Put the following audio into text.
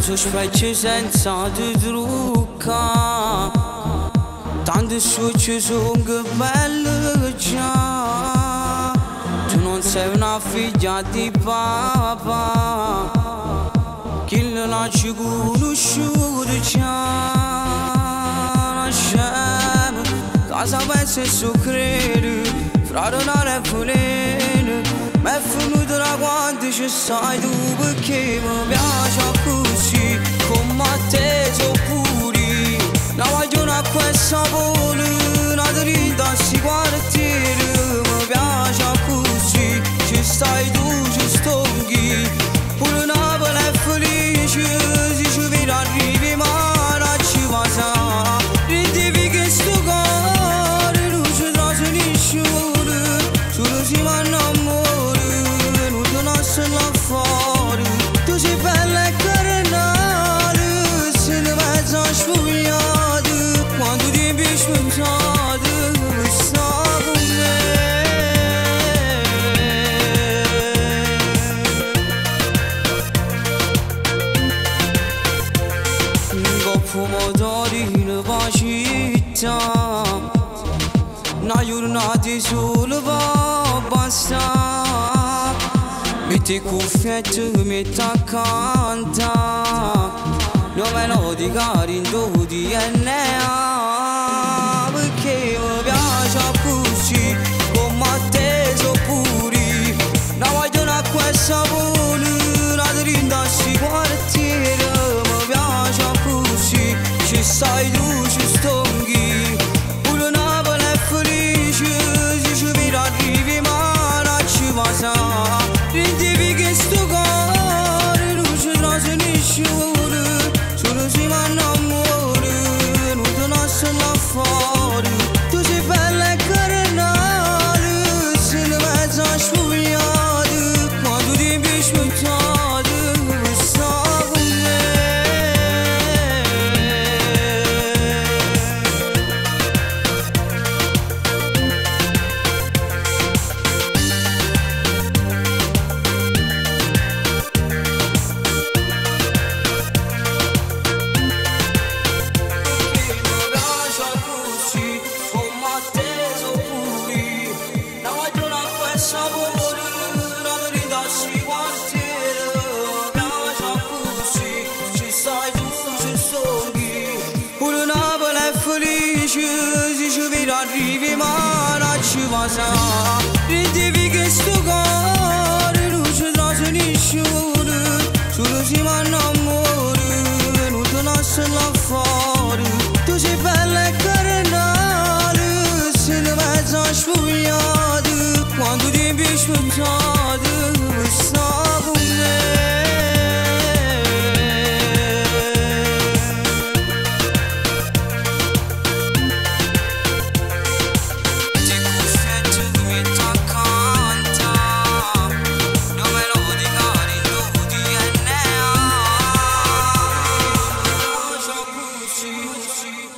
tu specie senza di trucca, tanto succe sono che bello già. Tu non sei una figlia di papà, chi non l'ha conosciuto già. Lasciamo casa pensa e su crede, frate non è volere. Ma è venuto da quando ci stai tu, perché mi piace così, come a te so puri. La voglio a questa pole, una dritta si quartiere. Mi piace così, ci stai tu, ci sto chi. Pure Napoli è felice, se ci vedi arrivi ma non ci passa. Ridivi che sto cuore, non ci trase nessuno, solo si manna fuori. Tu sei bella e carnale, se ne mezzo sfogliato, quando ti piace pensate, sta con me. Un po' pomodorino per città, una giornata solo per bastare. Metti cuffiette, metti a cantare, non melodica rindo di DNA, perché mi piace così, come a te so puri. La voglio a questa pole, una drinda si quartiere. Mi piace così, ci stai tu, ci sto chi. Pure Napoli è felice, se ci vedi arrivi ma non ci passa. Ridivi che sto cuore, non ci trase nessuno, solo si manna amore, non te nasce là fuori. Tu sei bella e carnale, se ne mezzo sfogliato, quando ti piace pensate, sta con me. Pure Napoli è felice, se ci vedi arrivi ma non ci passa. Ridivi che sto cuore, non ci trase nessuno, solo si manna amore, non te nasce là fuori. Tu sei bella e carnale, se ne mezzo sfogliato, quando ti piace pensate, sta con me. See.